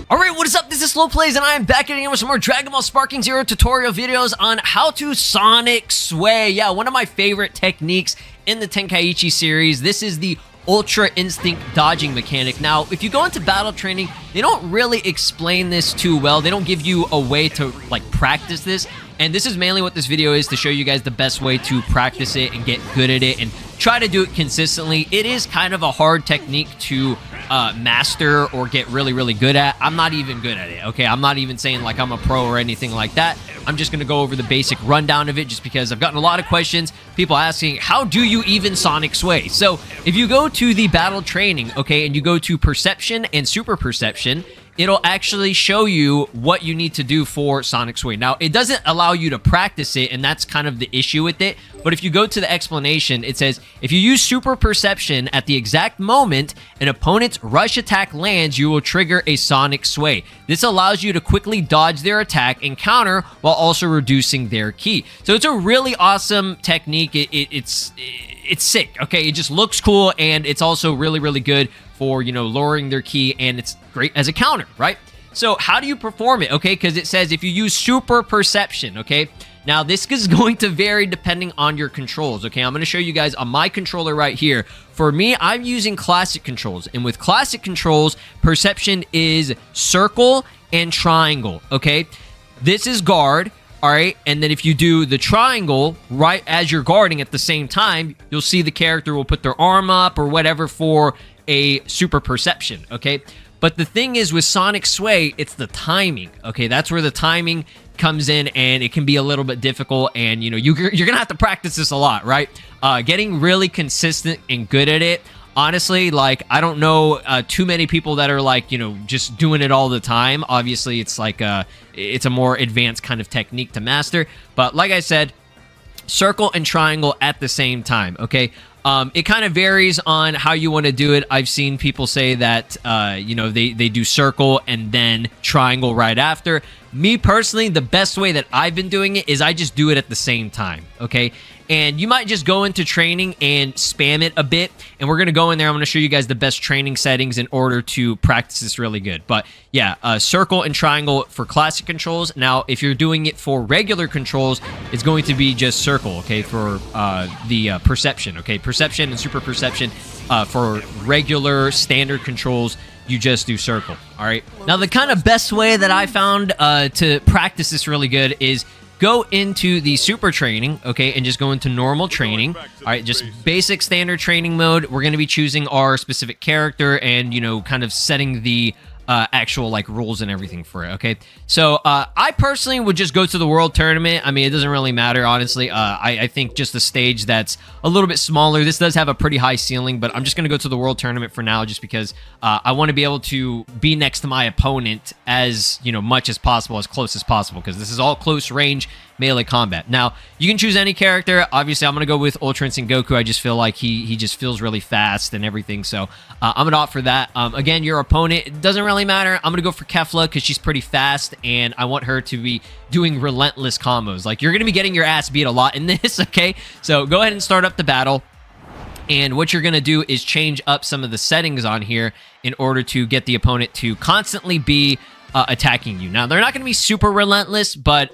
Alright, what is up? This is SLOplays, and I am back again with some more Dragon Ball Sparking Zero tutorial videos on how to Sonic Sway. Yeah, one of my favorite techniques in the Tenkaichi series. This is the Ultra Instinct dodging mechanic. Now, if you go into battle training, they don't really explain this too well. They don't give you a way to, like, practice this. And this is mainly what this video is, to show you guys the best way to practice it and get good at it and try to do it consistently. It is kind of a hard technique to master or get really, really good at. I'm not even good at it, okay? I'm not even saying like I'm a pro or anything like that. I'm just going to go over the basic rundown of it just because I've gotten a lot of questions, people asking, how do you even Sonic Sway? So if you go to the battle training, okay, and you go to perception and super perception, it'll actually show you what you need to do for Sonic Sway. Now, it doesn't allow you to practice it, and that's kind of the issue with it. But if you go to the explanation, it says, if you use Super Perception at the exact moment an opponent's rush attack lands, you will trigger a Sonic Sway. This allows you to quickly dodge their attack and counter while also reducing their ki. So it's a really awesome technique. It's sick, okay? It just looks cool, and it's also really, really good for, you know, lowering their ki, and it's great as a counter, right? So how do you perform it, okay? Because it says if you use Super Perception, okay? Now, this is going to vary depending on your controls, okay? I'm going to show you guys on my controller right here. For me, I'm using classic controls, and with classic controls, perception is circle and triangle, okay? This is guard. All right, and then if you do the triangle right as you're guarding at the same time, you'll see the character will put their arm up or whatever for a super perception, okay? But the thing is with Sonic Sway, it's the timing, okay? That's where the timing comes in, and it can be a little bit difficult, and, you know, you're going to have to practice this a lot, right? Getting really consistent and good at it. Honestly, like, I don't know too many people that are, like, you know, just doing it all the time. Obviously, it's like it's a more advanced kind of technique to master. But like I said, circle and triangle at the same time, okay? It kind of varies on how you want to do it. I've seen people say that, you know, they do circle and then triangle right after. Me personally, the best way that I've been doing it is I just do it at the same time, okay? And you might just go into training and spam it a bit. And we're going to go in there. I'm going to show you guys the best training settings in order to practice this really good. But yeah, circle and triangle for classic controls. Now, if you're doing it for regular controls, it's going to be just circle, okay, for the perception, okay? Perception and super perception for regular standard controls. You just do circle, all right? Now, the kind of best way that I found to practice this really good is go into the super training, okay, and just go into normal training. All right, just basic standard training mode. We're going to be choosing our specific character and, you know, kind of setting the actual, like, rules and everything for it, okay? So, I personally would just go to the World Tournament. I mean, it doesn't really matter, honestly. I think just the stage that's a little bit smaller. This does have a pretty high ceiling, but I'm just going to go to the World Tournament for now just because I want to be able to be next to my opponent as, you know, much as possible, as close as possible, because this is all close range melee combat. Now, you can choose any character. Obviously, I'm going to go with Ultra Instinct Goku. I just feel like he just feels really fast and everything, so I'm going to opt for that. Again, your opponent, it doesn't really matter. I'm going to go for Kefla because she's pretty fast, and I want her to be doing relentless combos. Like, you're going to be getting your ass beat a lot in this, okay? So go ahead and start up the battle. And what you're going to do is change up some of the settings on here in order to get the opponent to constantly be attacking you. Now, they're not going to be super relentless, but,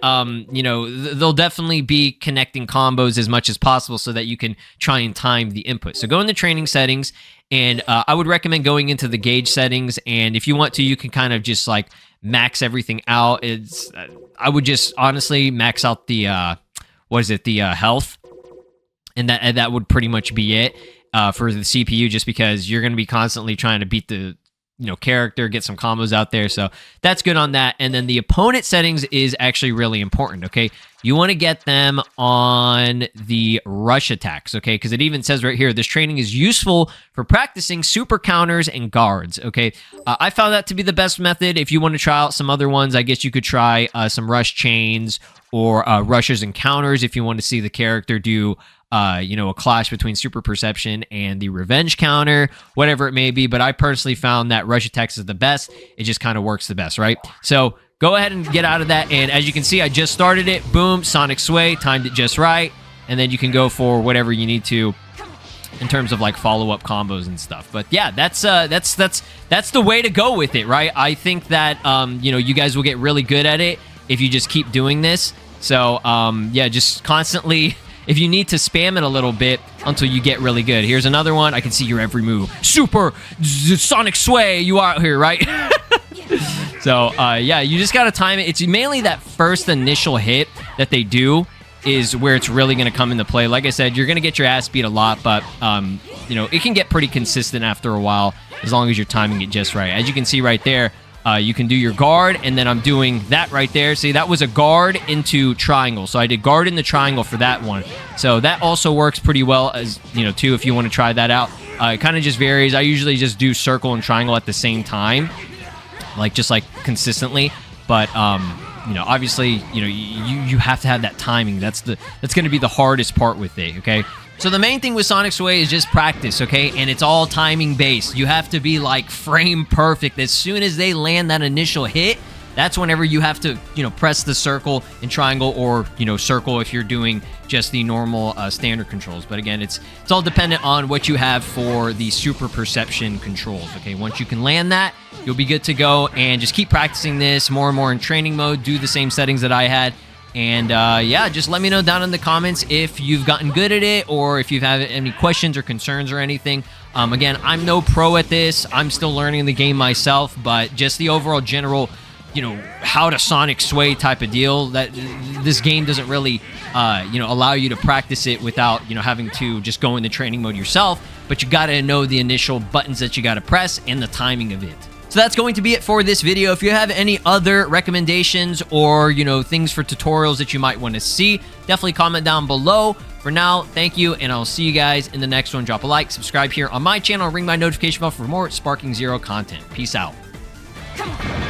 you know, they'll definitely be connecting combos as much as possible so that you can try and time the input. So go in the training settings, and I would recommend going into the gauge settings, and if you want to, you can kind of just, like, max everything out. I would just, honestly, max out the, the health, and that would pretty much be it for the CPU, just because you're going to be constantly trying to beat the, you know, character, get some combos out there. So that's good on that. And then the opponent settings is actually really important, okay? You want to get them on the rush attacks, okay? Because it even says right here, this training is useful for practicing super counters and guards, okay? I found that to be the best method. If you want to try out some other ones, I guess you could try some rush chains or rushes and counters if you want to see the character do you know, a clash between super perception and the revenge counter, whatever it may be. But I personally found that rush attacks is the best. It just kind of works the best, right? So go ahead and get out of that. And as you can see, I just started it. Boom, Sonic Sway, timed it just right. And then you can go for whatever you need to in terms of like follow-up combos and stuff. But yeah, that's the way to go with it, right? I think that you know, you guys will get really good at it if you just keep doing this. So yeah, just constantly, if you need to spam it a little bit until you get really good. Here's another one. I can see your every move. Super Sonic Sway. You are out here, right? So yeah, you just gotta time it. It's mainly that first initial hit that they do is where it's really going to come into play. Like I said, you're going to get your ass beat a lot, but you know, it can get pretty consistent after a while as long as you're timing it just right. As you can see right there, you can do your guard, and then I'm doing that right there. See, that was a guard into triangle. So I did guard in the triangle for that one. So that also works pretty well, as you know, too, if you want to try that out. It kind of just varies. I usually just do circle and triangle at the same time, like just like consistently. But you know, obviously, you know, you have to have that timing. That's going to be the hardest part with it, okay? So the main thing with Sonic Sway is just practice, okay? And it's all timing based. You have to be like frame perfect. As soon as they land that initial hit, that's whenever you have to, you know, press the circle and triangle, or, you know, circle if you're doing just the normal standard controls. But again, it's all dependent on what you have for the super perception controls, okay? Once you can land that, you'll be good to go, and just keep practicing this more and more in training mode. Do the same settings that I had. And yeah, just let me know down in the comments if you've gotten good at it, or if you have any questions or concerns or anything. Again, I'm no pro at this. I'm still learning the game myself, but just the overall general, you know, how to Sonic Sway type of deal, that this game doesn't really, you know, allow you to practice it without, you know, having to just go into training mode yourself. But you got to know the initial buttons that you got to press and the timing of it. So that's going to be it for this video. If you have any other recommendations or, you know, things for tutorials that you might want to see, definitely comment down below. For now, thank you, and I'll see you guys in the next one. Drop a like, subscribe here on my channel, ring my notification bell for more Sparking Zero content. Peace out. Come on.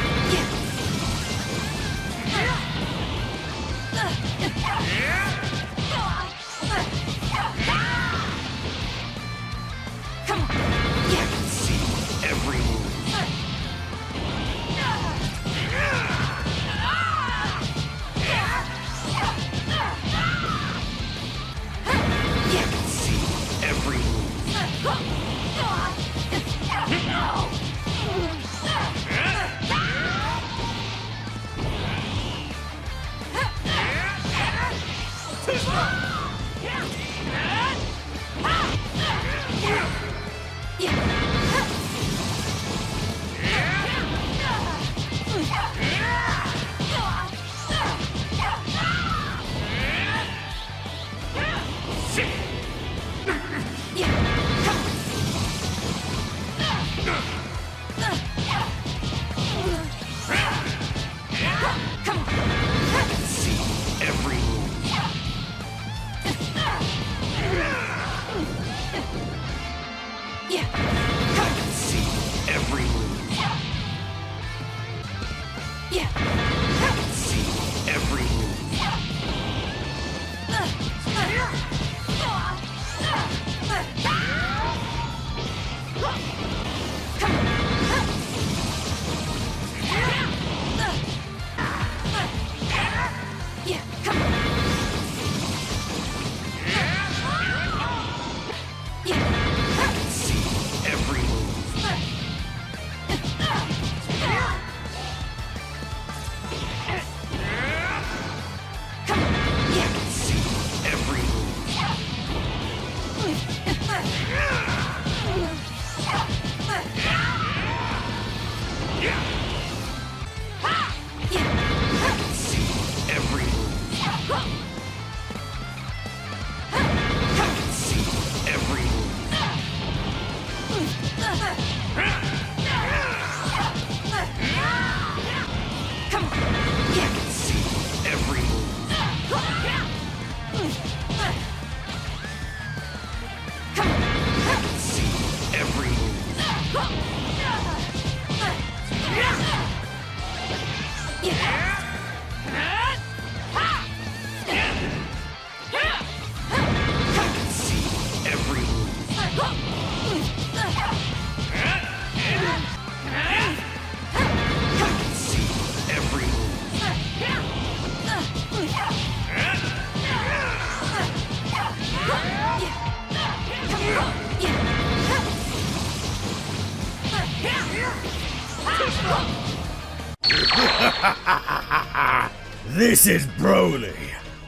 This is Broly,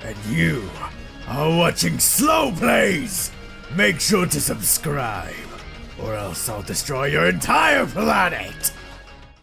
and you are watching SLOplays. Make sure to subscribe, or else I'll destroy your entire planet.